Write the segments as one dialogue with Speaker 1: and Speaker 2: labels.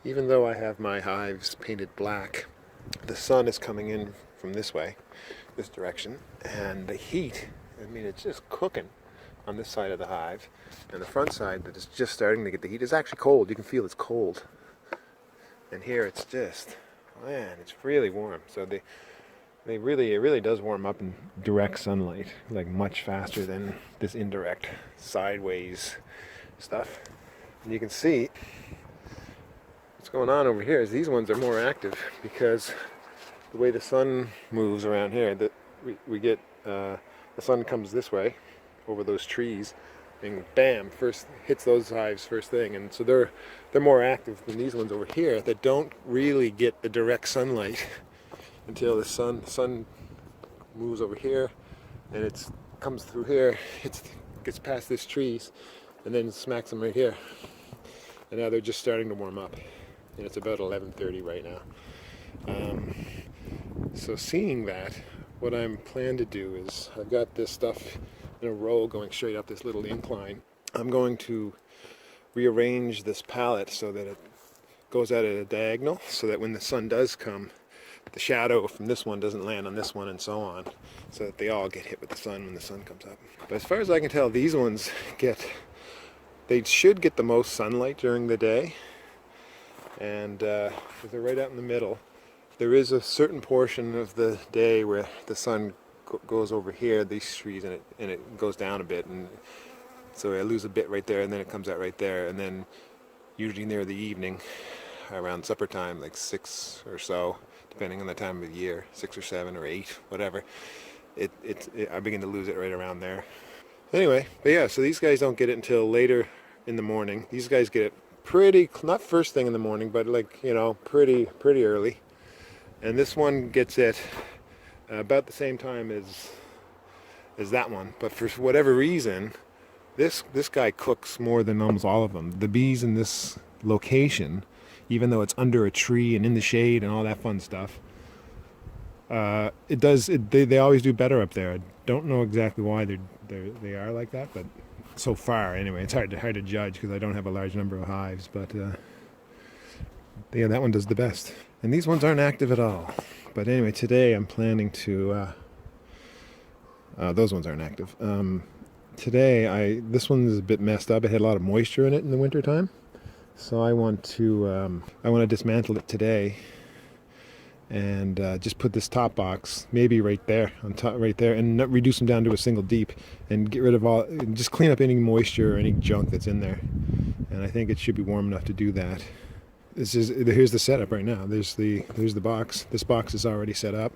Speaker 1: Even though I have my hives painted black, the sun is coming in from this way, this direction, and the heat, I mean, it's just cooking on this side of the hive. And the front side that is just starting to get the heat is actually cold. You can feel it's cold. And here it's just, man, it's really warm. So it really does warm up in direct sunlight, like much faster than this indirect sideways stuff. And you can see what's going on over here is these ones are more active because the way the sun moves around here, we get the sun comes this way over those trees, and bam, first hits those hives first thing, and so they're more active than these ones over here that don't really get the direct sunlight until the sun moves over here, and it comes through here, gets past this trees, and then smacks them right here. And now they're just starting to warm up, and it's about 11:30 right now. So seeing that, what I'm planning to do is I've got this stuff in a row going straight up this little incline. I'm going to rearrange this palette so that it goes out at a diagonal, so that when the sun does come, the shadow from this one doesn't land on this one, and so on, so that they all get hit with the sun when the sun comes up. But as far as I can tell, these ones they should get the most sunlight during the day, and because they're right out in the middle. There is a certain portion of the day where the sun goes over here, these trees, and it goes down a bit, and so I lose a bit right there, and then it comes out right there, and then usually near the evening, around supper time, like 6 or so, depending on the time of the year, 6 or 7 or 8, whatever, I begin to lose it right around there. Anyway, but yeah, so these guys don't get it until later in the morning. These guys get it not first thing in the morning, but like, pretty early. And this one gets it about the same time as that one. But for whatever reason, this guy cooks more than almost all of them. The bees in this location, even though it's under a tree and in the shade and all that fun stuff, they always do better up there. I don't know exactly why they are like that, but so far anyway, it's hard to judge because I don't have a large number of hives. But yeah, that one does the best. And these ones aren't active at all. But anyway, today I'm planning to... those ones aren't active. Today, this one is a bit messed up. It had a lot of moisture in it in the wintertime. So I want to dismantle it today and just put this top box maybe right there on top, right there, and not reduce them down to a single deep, and get rid of just clean up any moisture or any junk that's in there. And I think it should be warm enough to do that. Here's the setup right now. There's the box. This box is already set up.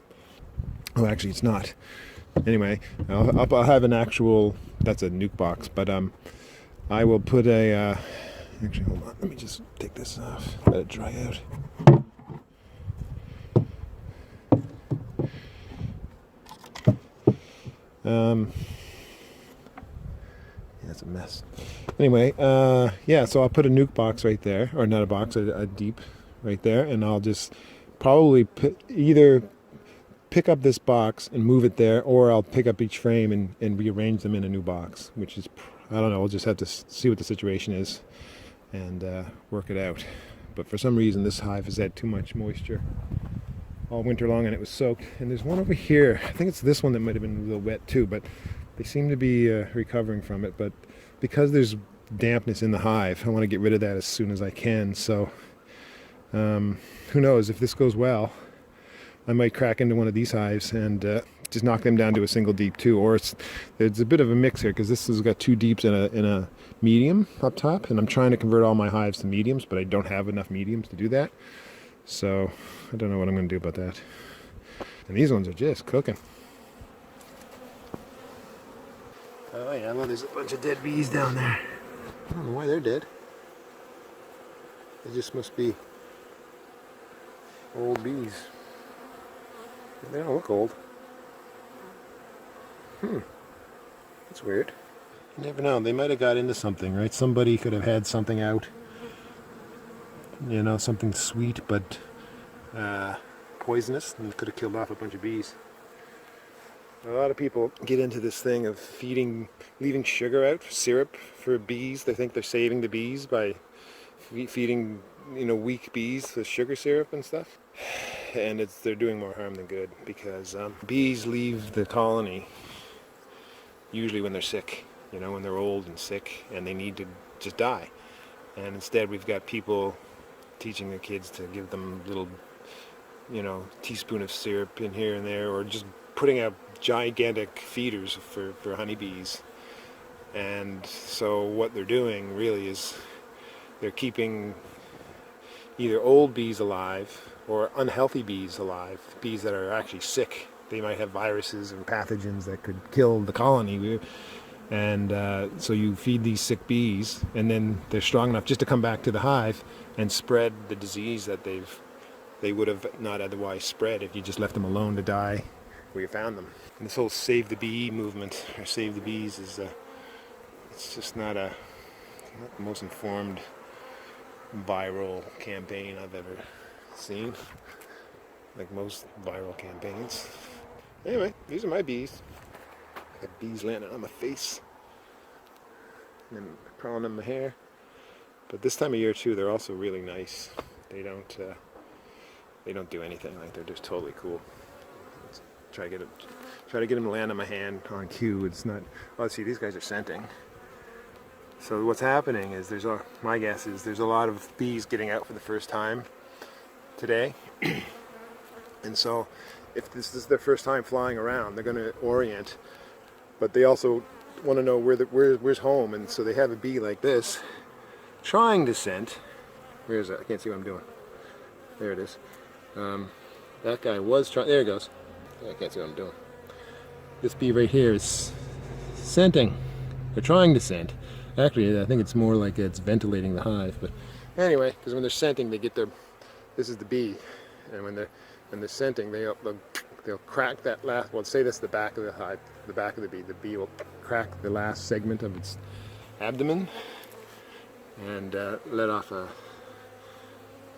Speaker 1: Oh, actually, it's not. Anyway, I'll have an actual. That's a nuke box, but I will put a. Actually, hold on. Let me just take this off. Let it dry out. That's a mess. Anyway, yeah, so I'll put a nuke box right there, or not a box, a deep right there, and I'll just probably either pick up this box and move it there, or I'll pick up each frame and rearrange them in a new box, which is, I don't know, we'll just have to see what the situation is and work it out. But for some reason, this hive has had too much moisture all winter long, and it was soaked. And there's one over here. I think it's this one that might have been a little wet too, but they seem to be recovering from it. But because there's dampness in the hive, I want to get rid of that as soon as I can. So who knows, if this goes well, I might crack into one of these hives and just knock them down to a single deep too. Or there's a bit of a mix here, because this has got 2 deeps and a medium up top, and I'm trying to convert all my hives to mediums, but I don't have enough mediums to do that. So I don't know what I'm going to do about that. And these ones are just cooking. Oh yeah, well, there's a bunch of dead bees down there. I don't know why they're dead. They just must be old bees. They don't look old. That's weird. You never know. They might have got into something, right? Somebody could have had something out. Something sweet but poisonous, and could have killed off a bunch of bees. A lot of people get into this thing of leaving sugar out, syrup for bees. They think they're saving the bees by feeding, weak bees with sugar syrup and stuff. And they're doing more harm than good, because bees leave the colony usually when they're sick, when they're old and sick and they need to just die. And instead we've got people teaching their kids to give them little, teaspoon of syrup in here and there, or just putting out gigantic feeders for honeybees. And so what they're doing really is they're keeping either old bees alive or unhealthy bees alive, bees that are actually sick. They might have viruses and pathogens that could kill the colony. And so you feed these sick bees, and then they're strong enough just to come back to the hive and spread the disease that they would have not otherwise spread if you just left them alone to die where you found them. And this whole Save the Bee movement, or Save the Bees, is it's just not the most informed viral campaign I've ever seen, like most viral campaigns. Anyway, these are my bees. I got bees landing on my face and crawling on my hair. But this time of year too, they're also really nice. They don't do anything. Like, they're just totally cool. Let's try to get them to land on my hand on cue. It's not. Oh, see, these guys are scenting. So what's happening is my guess is there's a lot of bees getting out for the first time today. And so if this is their first time flying around, they're going to orient, but they also want to know where's home. And so they have a bee like this trying to scent. Where is it? I can't see what I'm doing. There it is. That guy was trying. There it goes. I can't see what I'm doing. This bee right here is scenting. They're trying to scent. Actually, I think it's more like it's ventilating the hive. But anyway, because when they're scenting, they get this is the bee, and when they're scenting, they'll crack that last. Well, say this is the back of the hive, the back of the bee. The bee will crack the last segment of its abdomen and let off a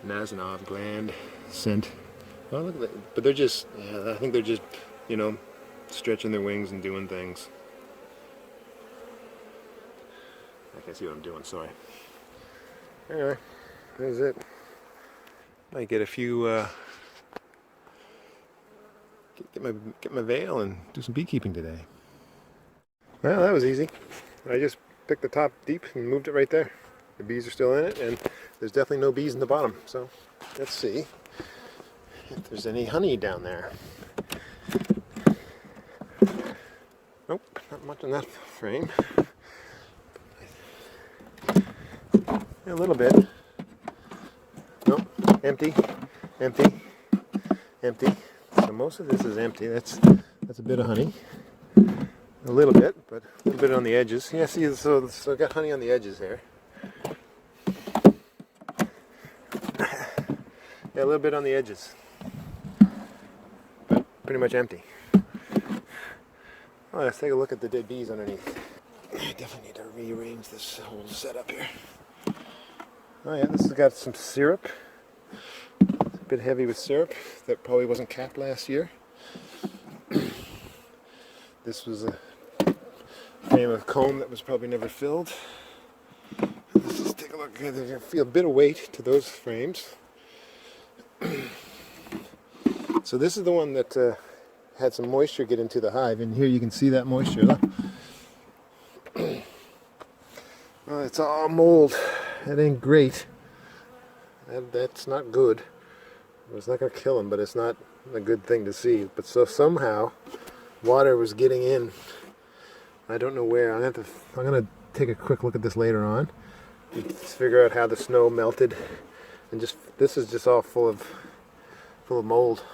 Speaker 1: Nasanov gland scent. Oh, look at that! But they're just, I think they're just, stretching their wings and doing things. I can't see what I'm doing, sorry. Anyway, there's it. Might get a few, get my veil and do some beekeeping today. Well, that was easy. I just picked the top deep and moved it right there. The bees are still in it, and there's definitely no bees in the bottom. So let's see if there's any honey down there. Nope, not much in that frame. A little bit. Nope, empty, empty, empty. So most of this is empty. That's a bit of honey. A little bit, but a little bit on the edges. Yeah, see, so I got honey on the edges here. Yeah, a little bit on the edges, but pretty much empty. Oh, let's take a look at the dead bees underneath. I definitely need to rearrange this whole setup here. Oh yeah, this has got some syrup. It's a bit heavy with syrup. That probably wasn't capped last year. This was a frame of comb that was probably never filled. Let's just take a look. I feel a bit of weight to those frames. So this is the one that had some moisture get into the hive, and here you can see that moisture. Look. Well, it's all mold. That ain't great. That's not good. It's not going to kill them, but it's not a good thing to see. But so somehow water was getting in. I don't know where. I'm going to take a quick look at this later on. Let's figure out how the snow melted, and this is just all full of mold.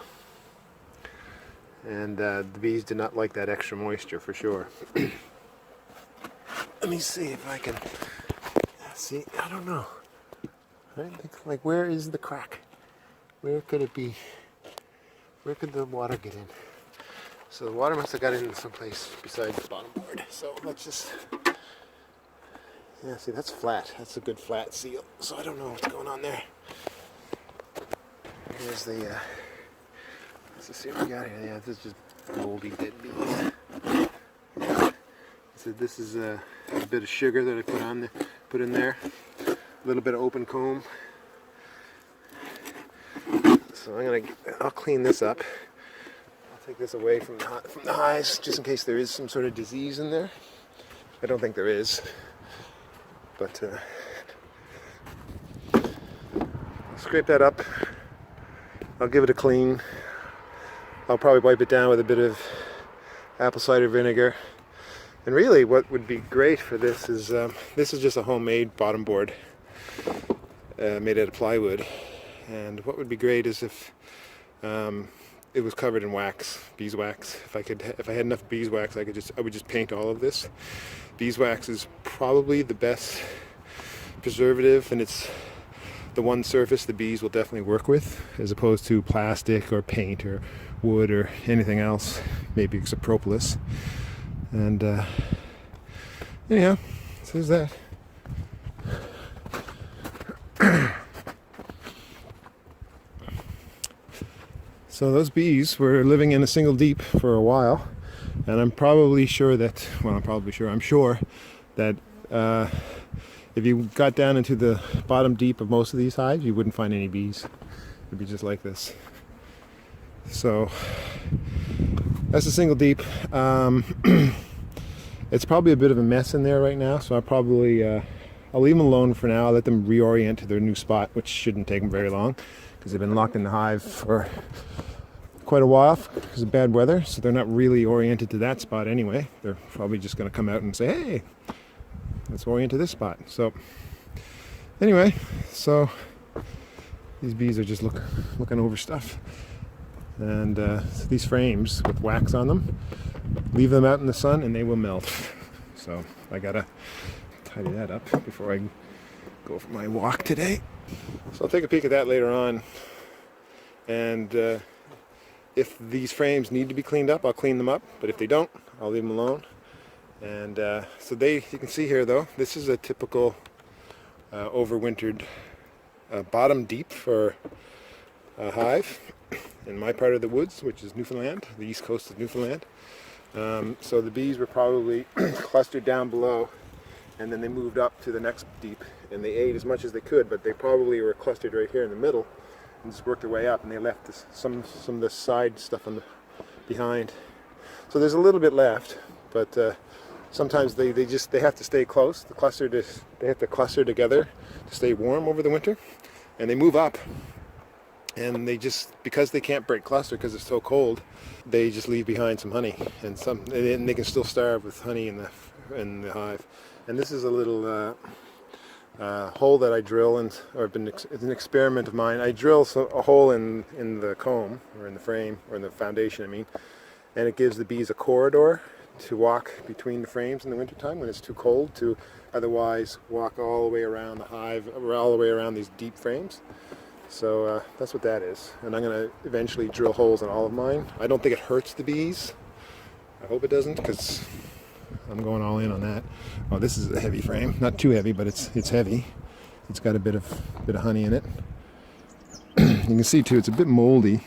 Speaker 1: And the bees did not like that extra moisture for sure. Let me see if I can see. I don't know. Like, where is the crack? Where could it be? Where could the water get in? So the water must have got in someplace besides the bottom board. So let's just. Yeah, see, that's flat. That's a good flat seal. So I don't know what's going on there. Here's the. Let's see what we got here. Yeah, this is just moldy dead bees. So this is a bit of sugar that I put in there. A little bit of open comb. So I'll clean this up. I'll take this away from the hives just in case there is some sort of disease in there. I don't think there is, but scrape that up. I'll give it a clean. I'll probably wipe it down with a bit of apple cider vinegar. And really what would be great for this is just a homemade bottom board made out of plywood. And what would be great is if it was covered in wax, beeswax. If I had enough beeswax, I would just paint all of this. Beeswax is probably the best preservative, and it's the one surface the bees will definitely work with, as opposed to plastic or paint or wood or anything else, maybe except propolis. And anyhow, so there's that. So those bees were living in a single deep for a while, and I'm sure that if you got down into the bottom deep of most of these hives, you wouldn't find any bees. It'd be just like this. So that's a single deep. It's probably a bit of a mess in there right now, so I'll leave them alone for now. I'll let them reorient to their new spot, which shouldn't take them very long, because they've been locked in the hive for quite a while because of bad weather, so they're not really oriented to that spot anyway. They're probably just going to come out and say, hey, let's orient to this spot. So anyway, so these bees are just looking over stuff. And so these frames with wax on them, leave them out in the sun and they will melt. So I gotta tidy that up before I go for my walk today. So I'll take a peek at that later on. And if these frames need to be cleaned up, I'll clean them up. But if they don't, I'll leave them alone. And so you can see here though, this is a typical overwintered bottom deep for a hive in my part of the woods, which is Newfoundland, the east coast of Newfoundland. So the bees were probably clustered down below, and then they moved up to the next deep, and they ate as much as they could, but they probably were clustered right here in the middle and just worked their way up, and they left some of the side stuff behind. So there's a little bit left, but sometimes they have to stay close. They have to cluster together to stay warm over the winter, and they move up. And because they can't break cluster because it's so cold, they just leave behind some honey, and they can still starve with honey in the hive. And this is a little hole that I drill, it's an experiment of mine. I drill a hole in the comb, or in the frame, or in the foundation, I mean, and it gives the bees a corridor to walk between the frames in the wintertime when it's too cold to otherwise walk all the way around the hive, or all the way around these deep frames. So that's what that is, and I'm going to eventually drill holes in all of mine. I don't think it hurts the bees. I hope it doesn't, because I'm going all in on that. Oh, this is a heavy frame. Not too heavy, but it's heavy. It's got a bit of honey in it. You can see too, it's a bit moldy.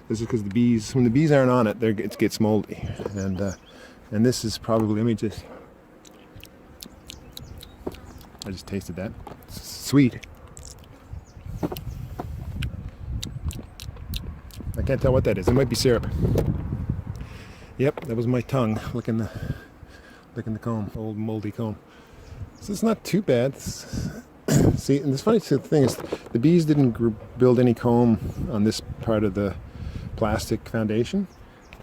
Speaker 1: This is because when the bees aren't on it, it gets moldy. And this is probably, I just tasted that. It's sweet. I can't tell what that is. It might be syrup. Yep, that was my tongue licking the comb, old moldy comb. So it's not too bad. See, and the funny thing is, the bees didn't build any comb on this part of the plastic foundation.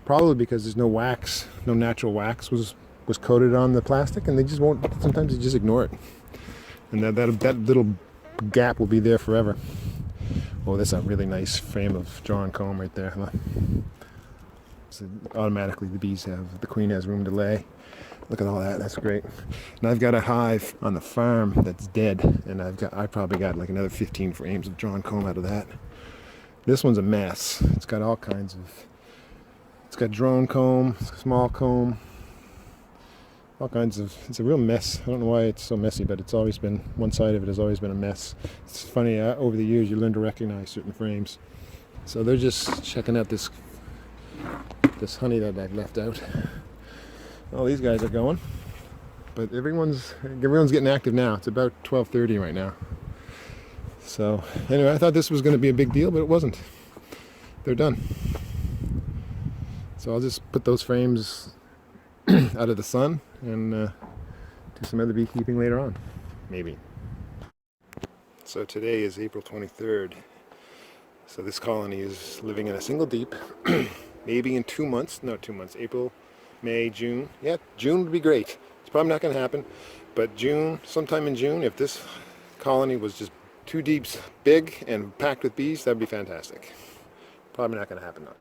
Speaker 1: Probably because there's no wax, no natural wax was coated on the plastic, and they just won't. Sometimes they just ignore it, and that little gap will be there forever. Oh, that's a really nice frame of drawn comb right there. So automatically the queen has room to lay. Look at all that, that's great. And I've got a hive on the farm that's dead, and I probably got like another 15 frames of drawn comb out of that. This one's a mess. It's got drone comb, small comb, all kinds of, it's a real mess. I don't know why it's so messy, but one side of it has always been a mess. It's funny, over the years you learn to recognize certain frames. So they're just checking out this honey that I've left out. All these guys are going, but everyone's getting active now. It's about 12:30 right now. So anyway, I thought this was going to be a big deal, but it wasn't. They're done. So I'll just put those frames out of the sun and do some other beekeeping later on, maybe. So today is April 23rd. So this colony is living in a single deep. Maybe in 2 months, no 2 months, April, May, June. Yeah, June would be great. It's probably not going to happen, but June, sometime in June, if this colony was just 2 deeps big and packed with bees, that'd be fantastic. Probably not going to happen though.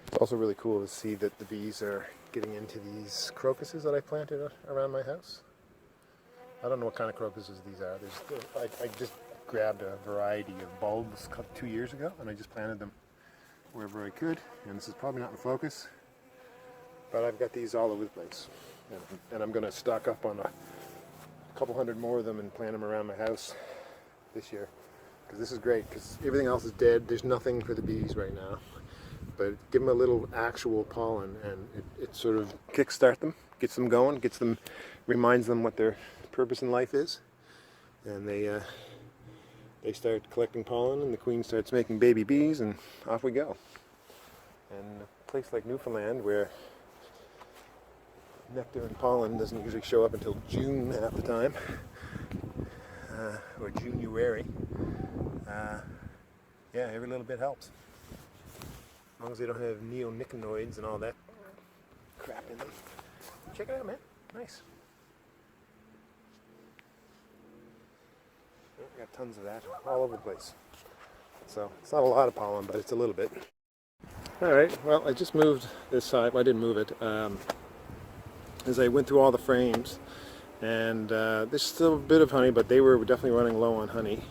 Speaker 1: It's also really cool to see that the bees are getting into these crocuses that I planted around my house. I don't know what kind of crocuses these are. I just grabbed a variety of bulbs 2 years ago and I just planted them wherever I could. And this is probably not in focus, but I've got these all over the place. And I'm going to stock up on a couple hundred more of them and plant them around my house this year. Because this is great, because everything else is dead. There's nothing for the bees right now. But give them a little actual pollen and it sort of kickstart them, gets them going, reminds them what their purpose in life is. And they start collecting pollen and the queen starts making baby bees and off we go. And a place like Newfoundland where nectar and pollen doesn't usually show up until June half the time, or January. Yeah, every little bit helps. As long as they don't have neonicotinoids and all that crap in them. Check it out, man. Nice. Got tons of that all over the place. So it's not a lot of pollen, but it's a little bit. Alright, well, I just moved this side. Well, I didn't move it. As I went through all the frames, and there's still a bit of honey, but they were definitely running low on honey.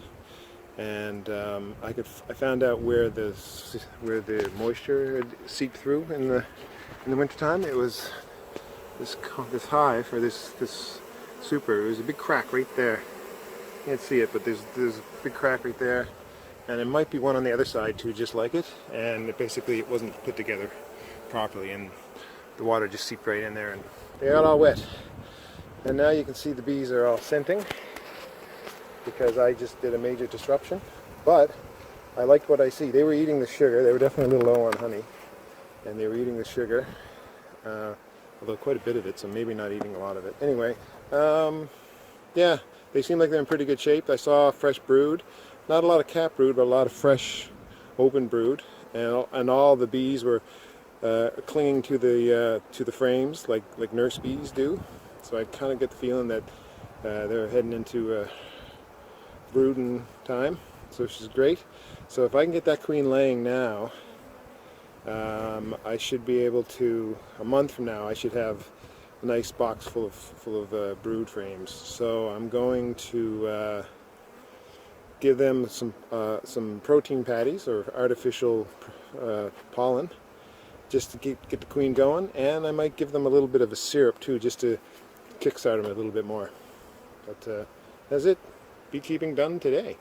Speaker 1: And I found out where the moisture had seeped through in the wintertime. It was this hive, or this super. It was a big crack right there. You can't see it, but there's a big crack right there, and it might be one on the other side too, just like it. And it wasn't put together properly, and the water just seeped right in there, and they got all wet. And now you can see the bees are all scenting, because I just did a major disruption. But I liked what I see. They were eating the sugar. They were definitely a little low on honey, and they were eating the sugar, although quite a bit of it, so maybe not eating a lot of it. Anyway, yeah, they seem like they're in pretty good shape. I saw fresh brood, not a lot of cap brood, but a lot of fresh open brood, and all the bees were clinging to the frames like nurse bees do. So I kind of get the feeling that they're heading into brooding time, so which is great. So if I can get that queen laying now, I should be able to, a month from now, I should have a nice box full of brood frames. So I'm going to give them some protein patties or artificial pollen, just to get the queen going, and I might give them a little bit of a syrup too, just to kickstart them a little bit more. But that's it. Beekeeping done today.